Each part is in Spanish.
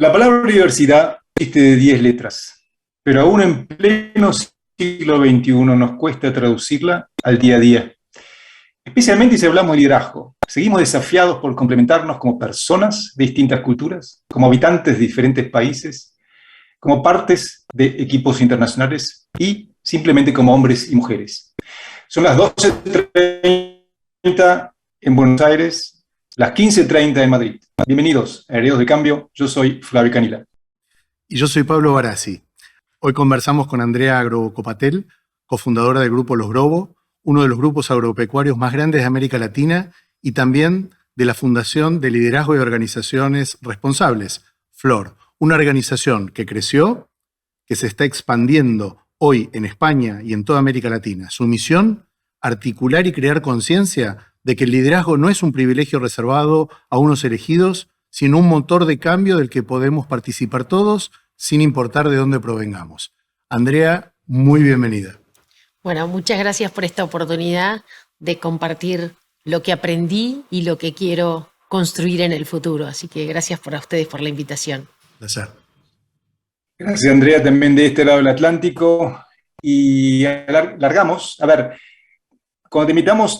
La palabra diversidad existe de 10 letras, pero aún en pleno siglo XXI nos cuesta traducirla al día a día. Especialmente si hablamos de liderazgo. Seguimos desafiados por complementarnos como personas de distintas culturas, como habitantes de diferentes países, como partes de equipos internacionales y simplemente como hombres y mujeres. Son las 12:30 en Buenos Aires, las 15:30 en Madrid. Bienvenidos a Herederos de Cambio, yo soy Flavio Canila. Y yo soy Pablo Barassi. Hoy conversamos con Andrea Grobocopatel, cofundadora del Grupo Los Grobo, uno de los grupos agropecuarios más grandes de América Latina y también de la Fundación de Liderazgo y Organizaciones Responsables, FLOR, una organización que creció, que se está expandiendo hoy en España y en toda América Latina. Su misión, articular y crear conciencia de que el liderazgo no es un privilegio reservado a unos elegidos, sino un motor de cambio del que podemos participar todos sin importar de dónde provengamos. Andrea, muy bienvenida. Bueno, muchas gracias por esta oportunidad de compartir lo que aprendí y lo que quiero construir en el futuro. Así que gracias a ustedes por la invitación. Placer. Gracias, Andrea, también de este lado del Atlántico. Y largamos. A ver, cuando te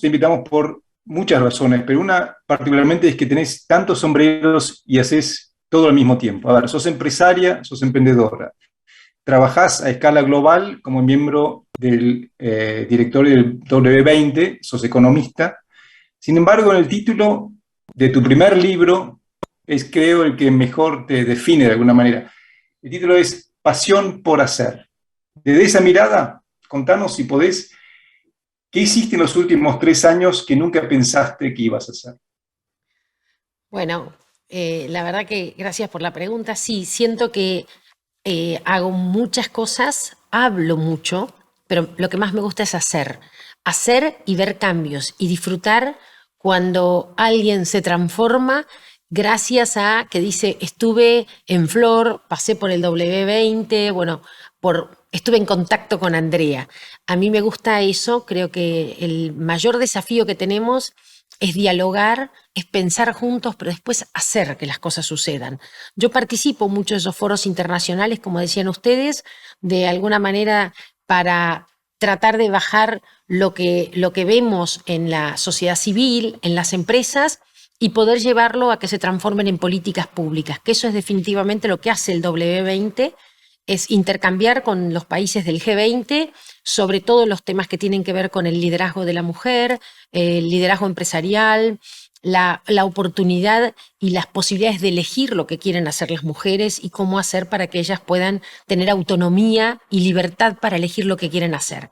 invitamos por muchas razones, pero una particularmente es que tenés tantos sombreros y haces todo al mismo tiempo. A ver, sos empresaria, sos emprendedora. Trabajás a escala global como miembro del directorio del W20, sos economista. Sin embargo, en el título de tu primer libro es, creo, el que mejor te define de alguna manera. El título es Pasión por hacer. Desde esa mirada, contanos, si podés, ¿qué hiciste en los últimos 3 años que nunca pensaste que ibas a hacer? Bueno, la verdad que gracias por la pregunta. Sí, siento que hago muchas cosas, hablo mucho, pero lo que más me gusta es hacer. Hacer y ver cambios y disfrutar cuando alguien se transforma gracias a que dice, estuve en Flor, pasé por el W20, bueno, estuve en contacto con Andrea. A mí me gusta eso, creo que el mayor desafío que tenemos es dialogar, es pensar juntos, pero después hacer que las cosas sucedan. Yo participo mucho de esos foros internacionales, como decían ustedes, de alguna manera para tratar de bajar lo que vemos en la sociedad civil, en las empresas, y poder llevarlo a que se transformen en políticas públicas, que eso es definitivamente lo que hace el W20, es intercambiar con los países del G20 sobre todo los temas que tienen que ver con el liderazgo de la mujer, el liderazgo empresarial, la oportunidad y las posibilidades de elegir lo que quieren hacer las mujeres y cómo hacer para que ellas puedan tener autonomía y libertad para elegir lo que quieren hacer.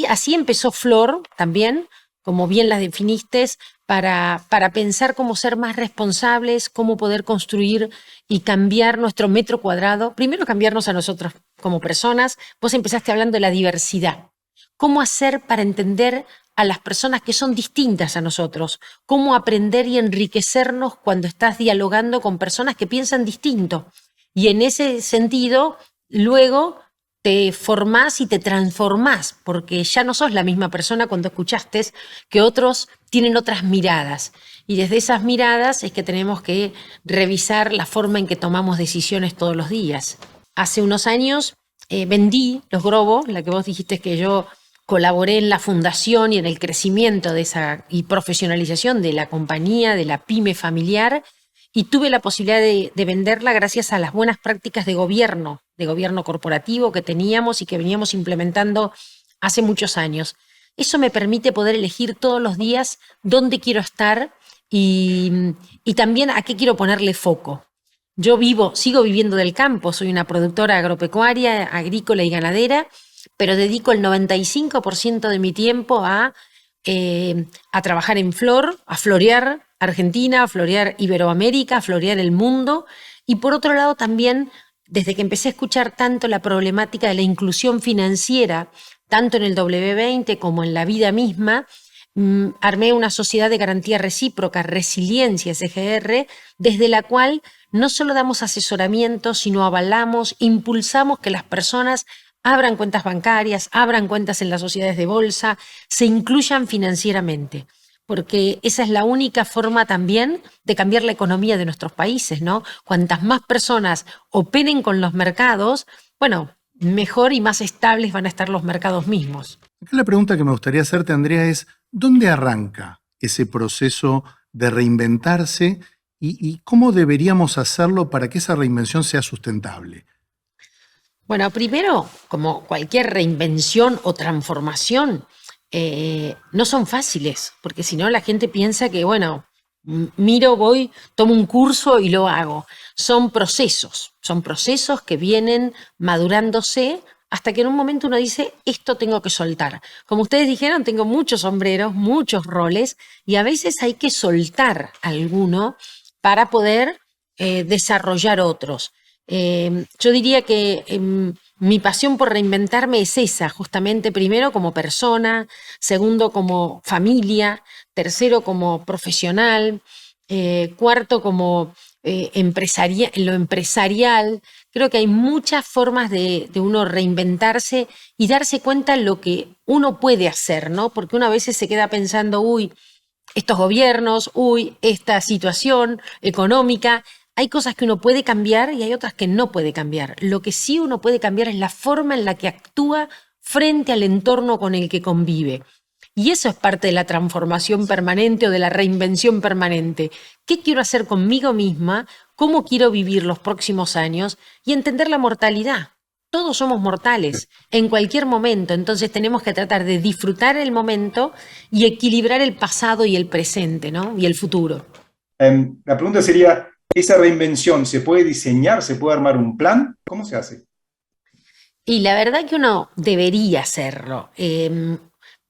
Así empezó Flor también, como bien la definiste, para pensar cómo ser más responsables, cómo poder construir y cambiar nuestro metro cuadrado. Primero cambiarnos a nosotros como personas. Vos empezaste hablando de la diversidad. ¿Cómo hacer para entender a las personas que son distintas a nosotros? ¿Cómo aprender y enriquecernos cuando estás dialogando con personas que piensan distinto? Y en ese sentido, luego te formás y te transformás, porque ya no sos la misma persona cuando escuchaste que otros tienen otras miradas. Y desde esas miradas es que tenemos que revisar la forma en que tomamos decisiones todos los días. Hace unos años vendí Los Grobo, la que vos dijiste que yo colaboré en la fundación y en el crecimiento de esa y profesionalización de la compañía, de la pyme familiar, y tuve la posibilidad de venderla gracias a las buenas prácticas de gobierno corporativo que teníamos y que veníamos implementando hace muchos años. Eso me permite poder elegir todos los días dónde quiero estar y también a qué quiero ponerle foco. Yo sigo viviendo del campo, soy una productora agropecuaria, agrícola y ganadera, pero dedico el 95% de mi tiempo a trabajar en Flor, a florear Argentina, a florear Iberoamérica, a florear el mundo. Y por otro lado también, desde que empecé a escuchar tanto la problemática de la inclusión financiera, tanto en el W20 como en la vida misma, armé una sociedad de garantía recíproca, Resiliencia SGR, desde la cual no solo damos asesoramiento, sino avalamos, impulsamos que las personas abran cuentas bancarias, abran cuentas en las sociedades de bolsa, se incluyan financieramente. porque esa es la única forma también de cambiar la economía de nuestros países, ¿no? Cuantas más personas operen con los mercados, bueno, mejor y más estables van a estar los mercados mismos. Acá la pregunta que me gustaría hacerte, Andrea, es ¿dónde arranca ese proceso de reinventarse y cómo deberíamos hacerlo para que esa reinvención sea sustentable? Bueno, primero, como cualquier reinvención o transformación, no son fáciles, porque si no la gente piensa que, bueno, miro, voy, tomo un curso y lo hago. Son procesos que vienen madurándose hasta que en un momento uno dice, esto tengo que soltar. Como ustedes dijeron, tengo muchos sombreros, muchos roles, y a veces hay que soltar alguno para poder desarrollar otros. Yo diría que mi pasión por reinventarme es esa, justamente primero como persona, segundo como familia, tercero como profesional, cuarto como en lo empresarial. Creo que hay muchas formas de uno reinventarse y darse cuenta de lo que uno puede hacer, ¿no? Porque uno a veces se queda pensando, uy, estos gobiernos, uy, esta situación económica. Hay cosas que uno puede cambiar y hay otras que no puede cambiar. Lo que sí uno puede cambiar es la forma en la que actúa frente al entorno con el que convive. Y eso es parte de la transformación permanente o de la reinvención permanente. ¿Qué quiero hacer conmigo misma? ¿Cómo quiero vivir los próximos años? Y entender la mortalidad. Todos somos mortales en cualquier momento, entonces tenemos que tratar de disfrutar el momento y equilibrar el pasado y el presente, ¿no? Y el futuro. La pregunta sería, ¿esa reinvención se puede diseñar, se puede armar un plan? ¿Cómo se hace? Y la verdad que uno debería hacerlo,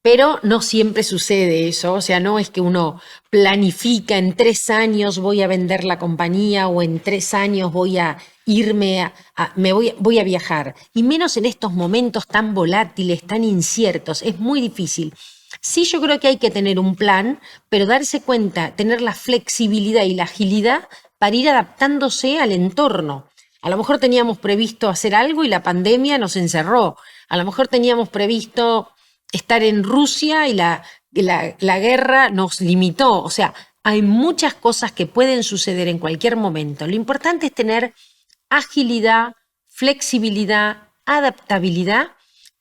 pero no siempre sucede eso. O sea, no es que uno planifica en 3 años voy a vender la compañía o en 3 años voy a irme, voy a viajar. Y menos en estos momentos tan volátiles, tan inciertos. Es muy difícil. Sí, yo creo que hay que tener un plan, pero darse cuenta, tener la flexibilidad y la agilidad para ir adaptándose al entorno. A lo mejor teníamos previsto hacer algo y la pandemia nos encerró. A lo mejor teníamos previsto estar en Rusia y la guerra nos limitó. O sea, hay muchas cosas que pueden suceder en cualquier momento. Lo importante es tener agilidad, flexibilidad, adaptabilidad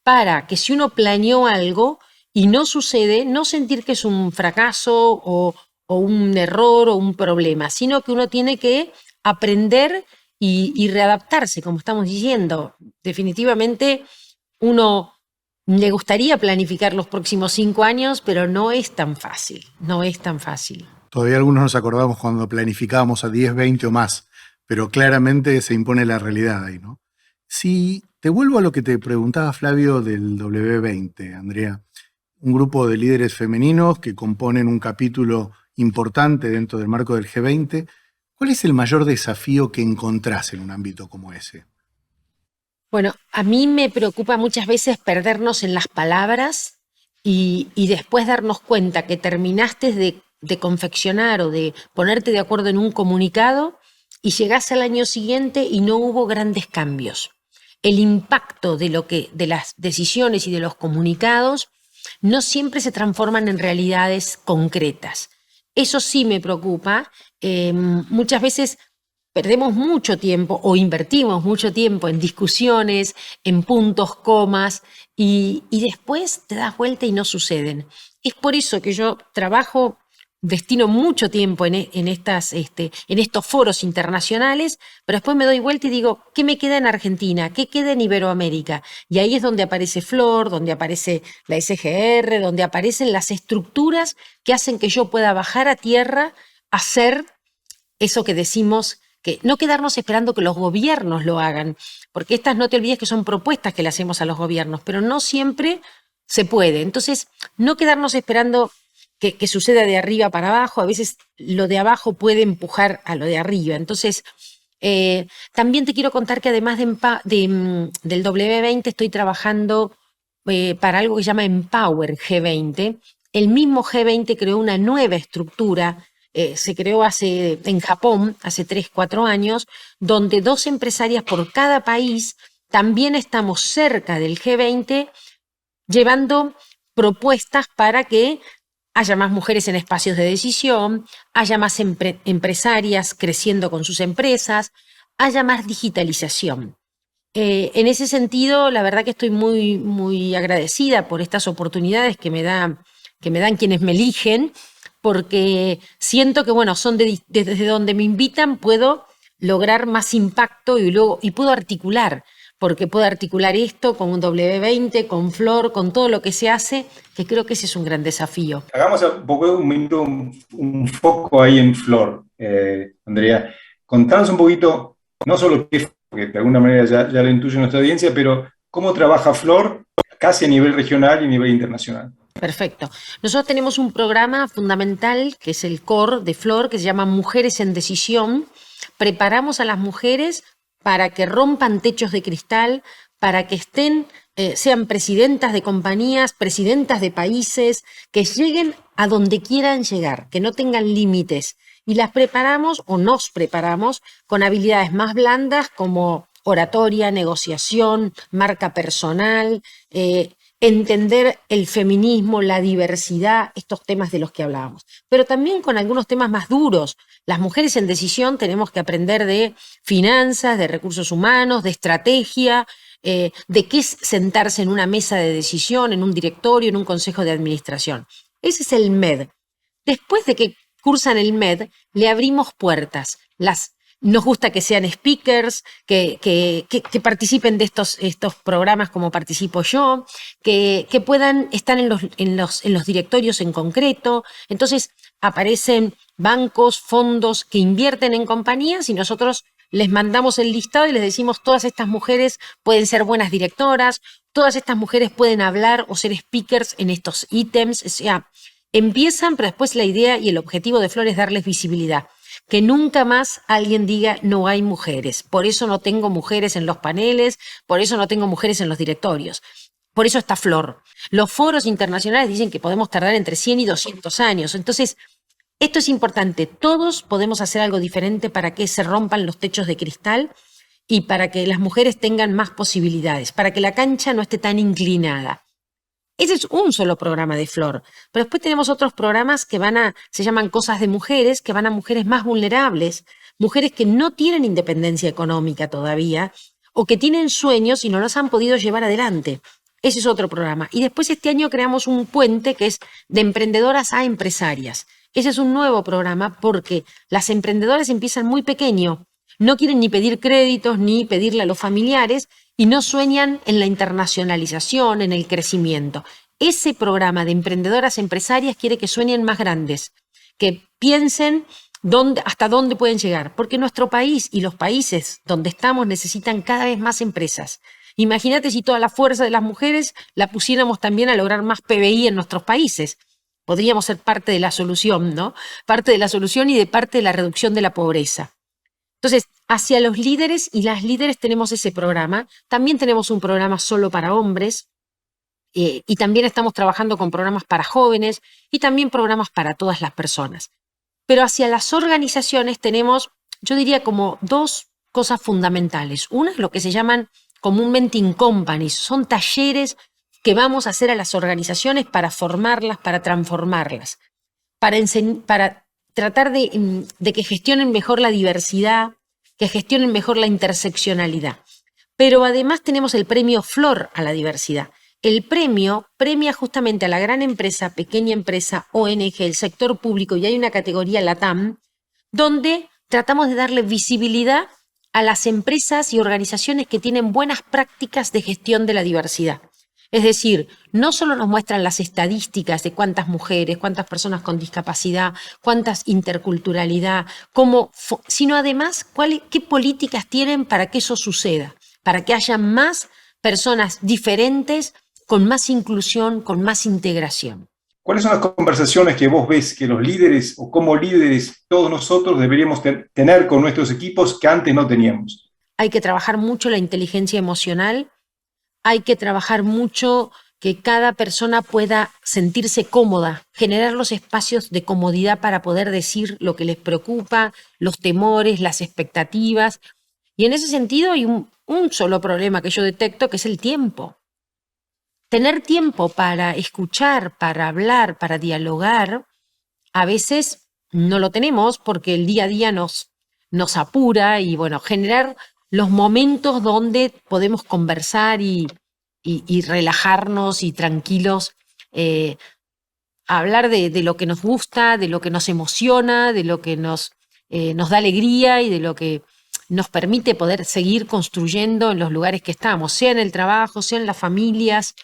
para que si uno planeó algo y no sucede, no sentir que es un fracaso o un error o un problema, sino que uno tiene que aprender y readaptarse, como estamos diciendo. Definitivamente uno le gustaría planificar los próximos 5 años, pero no es tan fácil, no es tan fácil. Todavía algunos nos acordamos cuando planificábamos a 10, 20 o más, pero claramente se impone la realidad ahí, ¿no? Si te vuelvo a lo que te preguntaba Flavio del W20, Andrea, un grupo de líderes femeninos que componen un capítulo importante dentro del marco del G20, ¿cuál es el mayor desafío que encontrás en un ámbito como ese? Bueno, a mí me preocupa muchas veces perdernos en las palabras y después darnos cuenta que terminaste de confeccionar o de ponerte de acuerdo en un comunicado y llegás al año siguiente y no hubo grandes cambios. El impacto de las decisiones y de los comunicados no siempre se transforman en realidades concretas. Eso sí me preocupa. Muchas veces perdemos mucho tiempo o invertimos mucho tiempo en discusiones, en puntos, comas, y después te das vuelta y no suceden. Es por eso que yo destino mucho tiempo en estos foros internacionales, pero después me doy vuelta y digo, ¿qué me queda en Argentina? ¿Qué queda en Iberoamérica? Y ahí es donde aparece Flor, donde aparece la SGR, donde aparecen las estructuras que hacen que yo pueda bajar a tierra, hacer eso que decimos, que no quedarnos esperando que los gobiernos lo hagan, porque estas, no te olvides que son propuestas que le hacemos a los gobiernos, pero no siempre se puede. Entonces, no quedarnos esperando que suceda de arriba para abajo, a veces lo de abajo puede empujar a lo de arriba. Entonces, también te quiero contar que además del W20 estoy trabajando para algo que se llama Empower G20. El mismo G20 creó una nueva estructura, se creó en Japón hace 3, 4 años, donde 2 empresarias por cada país también estamos cerca del G20 llevando propuestas para que haya más mujeres en espacios de decisión, haya más empresarias creciendo con sus empresas, haya más digitalización. En ese sentido, la verdad que estoy muy, muy agradecida por estas oportunidades que me dan quienes me eligen, porque siento que, bueno, desde donde me invitan puedo lograr más impacto y puedo articular, porque puedo articular esto con un W20, con Flor, con todo lo que se hace, que creo que ese es un gran desafío. Hagamos un poco un foco ahí en Flor, Andrea. Contanos un poquito, no solo qué es, porque de alguna manera ya lo intuye nuestra audiencia, pero cómo trabaja Flor casi a nivel regional y a nivel internacional. Perfecto. Nosotros tenemos un programa fundamental, que es el core de Flor, que se llama Mujeres en Decisión. Preparamos a las mujeres para que rompan techos de cristal, para que sean presidentas de compañías, presidentas de países, que lleguen a donde quieran llegar, que no tengan límites. Y las preparamos o nos preparamos con habilidades más blandas como oratoria, negociación, marca personal, entender el feminismo, la diversidad, estos temas de los que hablábamos. Pero también con algunos temas más duros. Las mujeres en decisión tenemos que aprender de finanzas, de recursos humanos, de estrategia, de qué es sentarse en una mesa de decisión, en un directorio, en un consejo de administración. Ese es el MED. Después de que cursan el MED, le abrimos puertas. Nos gusta que sean speakers, que participen de estos programas como participo yo, que puedan estar en los directorios en concreto. Entonces aparecen bancos, fondos que invierten en compañías y nosotros les mandamos el listado y les decimos: todas estas mujeres pueden ser buenas directoras, todas estas mujeres pueden hablar o ser speakers en estos ítems. O sea, empiezan, pero después la idea y el objetivo de Flor es darles visibilidad. Que nunca más alguien diga no hay mujeres. Por eso no tengo mujeres en los paneles, por eso no tengo mujeres en los directorios. Por eso está Flor. Los foros internacionales dicen que podemos tardar entre 100 y 200 años. Entonces, esto es importante. Todos podemos hacer algo diferente para que se rompan los techos de cristal y para que las mujeres tengan más posibilidades, para que la cancha no esté tan inclinada. Ese es un solo programa de Flor, pero después tenemos otros programas que se llaman Cosas de Mujeres, que van a mujeres más vulnerables, mujeres que no tienen independencia económica todavía o que tienen sueños y no los han podido llevar adelante. Ese es otro programa. Y después este año creamos un puente que es de emprendedoras a empresarias. Ese es un nuevo programa porque las emprendedoras empiezan muy pequeño, no quieren ni pedir créditos ni pedirle a los familiares y no sueñan en la internacionalización, en el crecimiento. Ese programa de emprendedoras empresarias quiere que sueñen más grandes, que piensen hasta dónde pueden llegar, porque nuestro país y los países donde estamos necesitan cada vez más empresas. Imagínate si toda la fuerza de las mujeres la pusiéramos también a lograr más PBI en nuestros países. Podríamos ser parte de la solución, ¿no? Parte de la solución y de parte de la reducción de la pobreza. Entonces, hacia los líderes y las líderes tenemos ese programa. También tenemos un programa solo para hombres y también estamos trabajando con programas para jóvenes y también programas para todas las personas. Pero hacia las organizaciones tenemos, yo diría, como dos cosas fundamentales. Una es lo que se llaman comúnmente in-companies. Son talleres que vamos a hacer a las organizaciones para formarlas, para transformarlas, para tratar de que gestionen mejor la diversidad, que gestionen mejor la interseccionalidad. Pero además tenemos el premio Flor a la diversidad. El premio premia justamente a la gran empresa, pequeña empresa, ONG, el sector público, y hay una categoría LATAM, donde tratamos de darle visibilidad a las empresas y organizaciones que tienen buenas prácticas de gestión de la diversidad. Es decir, no solo nos muestran las estadísticas de cuántas mujeres, cuántas personas con discapacidad, cuántas interculturalidad, sino además qué políticas tienen para que eso suceda, para que haya más personas diferentes, con más inclusión, con más integración. ¿Cuáles son las conversaciones que vos ves que los líderes o como líderes todos nosotros deberíamos tener con nuestros equipos que antes no teníamos? Hay que trabajar mucho la inteligencia emocional. Hay que trabajar mucho que cada persona pueda sentirse cómoda, generar los espacios de comodidad para poder decir lo que les preocupa, los temores, las expectativas. Y en ese sentido hay un solo problema que yo detecto, que es el tiempo. tener tiempo para escuchar, para hablar, para dialogar, a veces no lo tenemos porque el día a día nos apura y bueno, generar los momentos donde podemos conversar y relajarnos y tranquilos, hablar de lo que nos gusta, de lo que nos emociona, de lo que nos da alegría y de lo que nos permite poder seguir construyendo en los lugares que estamos, sea en el trabajo, sea en las familias.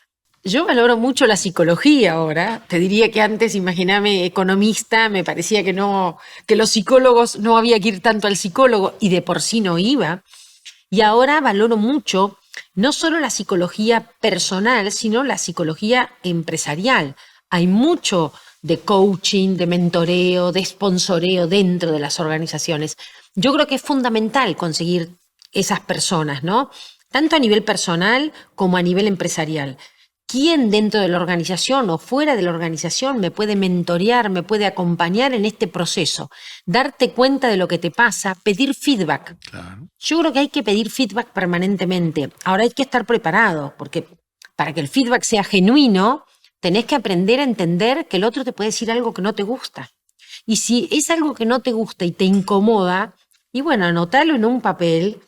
Yo valoro mucho la psicología ahora. Te diría que antes, imagíname, economista, me parecía que no, que los psicólogos no había que ir tanto al psicólogo y de por sí no iba. Y ahora valoro mucho no solo la psicología personal, sino la psicología empresarial. Hay mucho de coaching, de mentoreo, de sponsoreo dentro de las organizaciones. Yo creo que es fundamental conseguir esas personas, ¿no? Tanto a nivel personal como a nivel empresarial. ¿Quién dentro de la organización o fuera de la organización me puede mentorear, me puede acompañar en este proceso? Darte cuenta de lo que te pasa, pedir feedback. Claro. Yo creo que hay que pedir feedback permanentemente. Ahora hay que estar preparado, porque para que el feedback sea genuino, tenés que aprender a entender que el otro te puede decir algo que no te gusta. Y si es algo que no te gusta y te incomoda, y bueno, anótalo en un papel,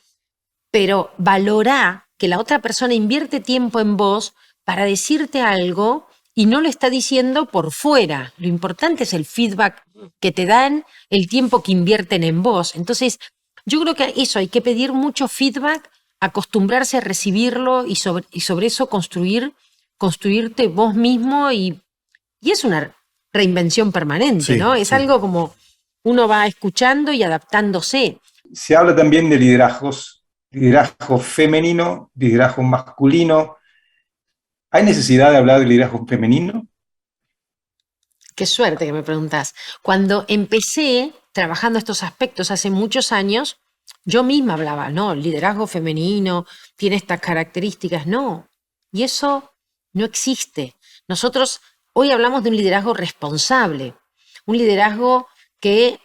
pero valorá que la otra persona invierte tiempo en vos para decirte algo y no lo está diciendo por fuera. Lo importante es el feedback que te dan, el tiempo que invierten en vos. Entonces, yo creo que eso, hay que pedir mucho feedback, acostumbrarse a recibirlo y sobre eso construirte vos mismo y es una reinvención permanente, Sí, ¿no? Es sí. algo como uno va escuchando y adaptándose. Se habla también de liderazgos, liderazgo femenino, liderazgo masculino. ¿Hay necesidad de hablar de liderazgo femenino? Qué suerte que me preguntás. Cuando empecé trabajando estos aspectos hace muchos años, yo misma hablaba, no, el liderazgo femenino tiene estas características, no. Y eso no existe. Nosotros hoy hablamos de un liderazgo responsable, un liderazgo que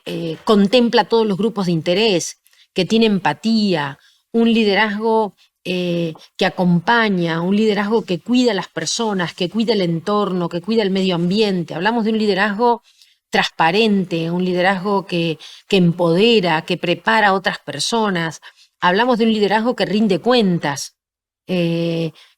contempla todos los grupos de interés, que tiene empatía, un liderazgo que acompaña, un liderazgo que cuida a las personas, que cuida el entorno, que cuida el medio ambiente. Hablamos de un liderazgo transparente, un liderazgo que empodera, que prepara a otras personas. Hablamos de un liderazgo que rinde cuentas.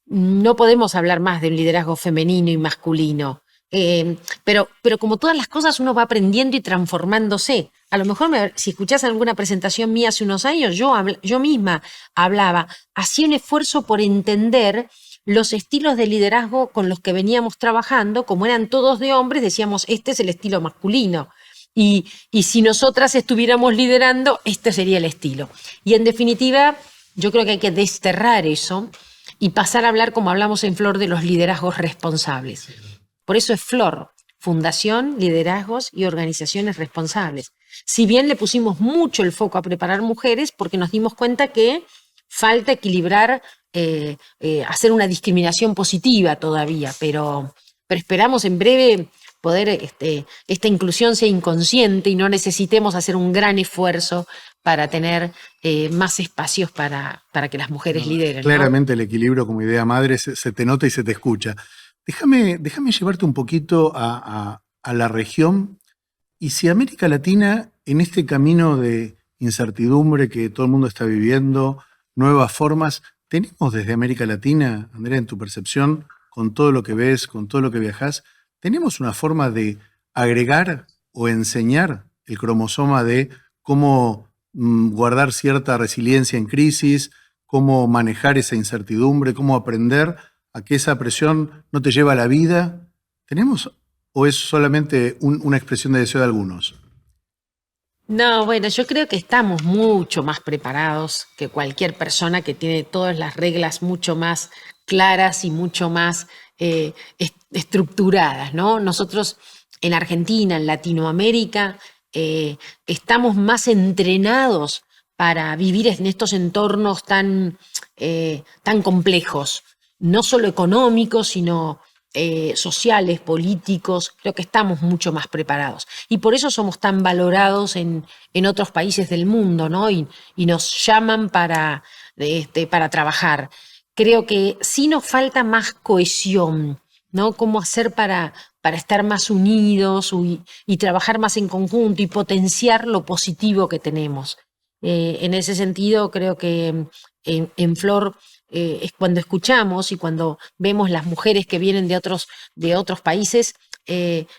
No podemos hablar más de un liderazgo femenino y masculino. Pero como todas las cosas uno va aprendiendo y transformándose. A lo mejor si escuchás alguna presentación mía hace unos años, yo misma hablaba, hacía un esfuerzo por entender los estilos de liderazgo con los que veníamos trabajando, como eran todos de hombres, decíamos, este es el estilo masculino. Y si nosotras estuviéramos liderando, este sería el estilo. Y en definitiva, yo creo que hay que desterrar eso y pasar a hablar como hablamos en Flor de los liderazgos responsables. Por eso es Flor, Fundación, Liderazgos y Organizaciones Responsables. Si bien le pusimos mucho el foco a preparar mujeres, porque nos dimos cuenta que falta equilibrar, hacer una discriminación positiva todavía, pero esperamos en breve poder, esta inclusión sea inconsciente y no necesitemos hacer un gran esfuerzo para tener más espacios para que las mujeres lideren, ¿no? Claramente el equilibrio como idea madre se te nota y se te escucha. Déjame llevarte un poquito a la región y si América Latina, en este camino de incertidumbre que todo el mundo está viviendo, nuevas formas, tenemos desde América Latina, Andrea, en tu percepción, con todo lo que ves, con todo lo que viajás, tenemos una forma de agregar o enseñar el cromosoma de cómo guardar cierta resiliencia en crisis, cómo manejar esa incertidumbre, cómo aprender a que esa presión no te lleva a la vida. ¿Tenemos o es solamente una expresión de deseo de algunos? No, bueno, yo creo que estamos mucho más preparados que cualquier persona que tiene todas las reglas mucho más claras y mucho más estructuradas, ¿no? Nosotros en Argentina, en Latinoamérica, estamos más entrenados para vivir en estos entornos tan complejos, no solo económicos, sino sociales, políticos. Creo que estamos mucho más preparados. Y por eso somos tan valorados en otros países del mundo, ¿no? Y nos llaman para trabajar. creo que sí nos falta más cohesión, ¿no? Cómo hacer para estar más unidos y trabajar más en conjunto y potenciar lo positivo que tenemos. En ese sentido, creo que en Flor es cuando escuchamos y cuando vemos las mujeres que vienen de otros países,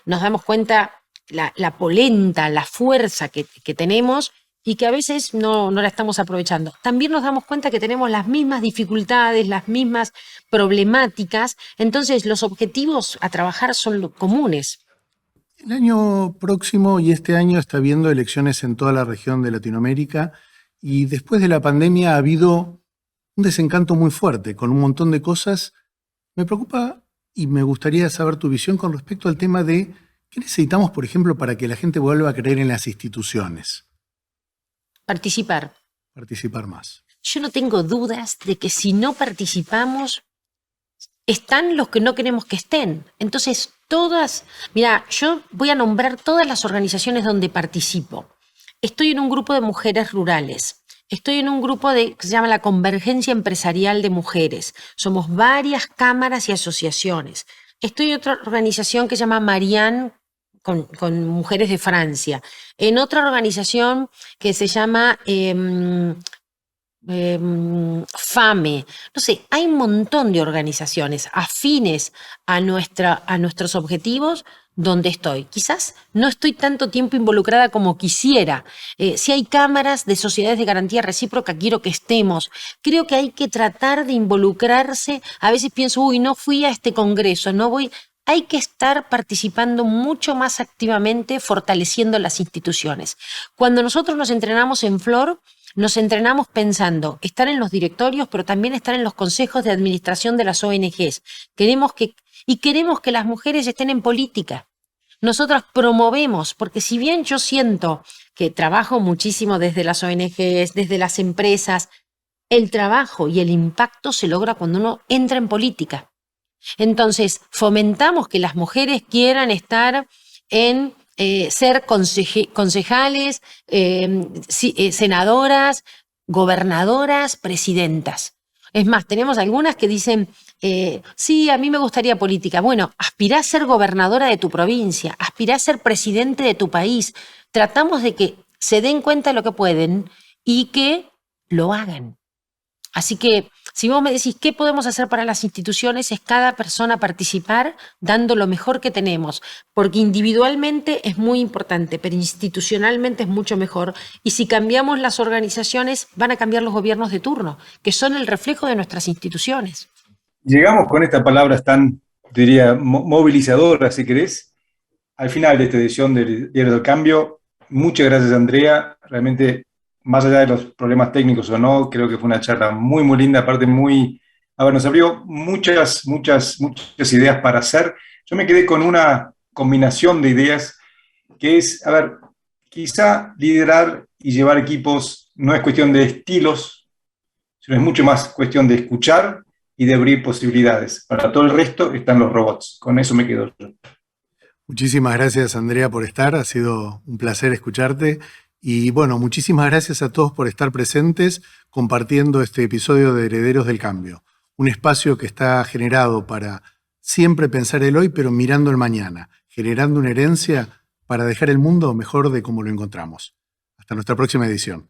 nos damos cuenta la polenta, la fuerza que tenemos y que a veces no la estamos aprovechando. También nos damos cuenta que tenemos las mismas dificultades, las mismas problemáticas, entonces los objetivos a trabajar son comunes. El año próximo y este año está habiendo elecciones en toda la región de Latinoamérica y después de la pandemia ha habido un desencanto muy fuerte con un montón de cosas. Me preocupa y me gustaría saber tu visión con respecto al tema de qué necesitamos, por ejemplo, para que la gente vuelva a creer en las instituciones. Participar. Participar más. Yo no tengo dudas de que si no participamos, están los que no queremos que estén. Entonces, mira, yo voy a nombrar todas las organizaciones donde participo. Estoy en un grupo de mujeres rurales. Estoy en un grupo que se llama la Convergencia Empresarial de Mujeres. Somos varias cámaras y asociaciones. Estoy en otra organización que se llama Marianne, con mujeres de Francia. En otra organización que se llama FAME. No sé, hay un montón de organizaciones afines a nuestros objetivos donde estoy. Quizás no estoy tanto tiempo involucrada como quisiera. Si hay cámaras de sociedades de garantía recíproca, quiero que estemos. Creo que hay que tratar de involucrarse. A veces pienso, uy, no fui a este congreso, no voy. Hay que estar participando mucho más activamente, fortaleciendo las instituciones. Cuando nosotros nos entrenamos en Flor, nos entrenamos pensando estar en los directorios, pero también estar en los consejos de administración de las ONGs. Queremos que las mujeres estén en política. Nosotras promovemos, porque si bien yo siento que trabajo muchísimo desde las ONGs, desde las empresas, el trabajo y el impacto se logra cuando uno entra en política. Entonces, fomentamos que las mujeres quieran estar en ser concejales, senadoras, gobernadoras, presidentas. Es más, tenemos algunas que dicen, sí, a mí me gustaría política. Bueno, aspirá a ser gobernadora de tu provincia, aspirá a ser presidente de tu país. Tratamos de que se den cuenta de lo que pueden y que lo hagan. Así que si vos me decís qué podemos hacer para las instituciones, es cada persona participar dando lo mejor que tenemos, porque individualmente es muy importante, pero institucionalmente es mucho mejor. Y si cambiamos las organizaciones, van a cambiar los gobiernos de turno, que son el reflejo de nuestras instituciones. Llegamos con estas palabras tan, diría, movilizadoras, si querés, al final de esta edición del Diario del Cambio. Muchas gracias, Andrea. Realmente, más allá de los problemas técnicos o no, creo que fue una charla muy, muy linda, aparte nos abrió muchas ideas para hacer. Yo me quedé con una combinación de ideas que es, quizá liderar y llevar equipos no es cuestión de estilos, sino es mucho más cuestión de escuchar y de abrir posibilidades. Para todo el resto están los robots. Con eso me quedo yo. Muchísimas gracias, Andrea, por estar. Ha sido un placer escucharte. Y bueno, muchísimas gracias a todos por estar presentes compartiendo este episodio de Herederos del Cambio, un espacio que está generado para siempre pensar el hoy, pero mirando el mañana, generando una herencia para dejar el mundo mejor de como lo encontramos. Hasta nuestra próxima edición.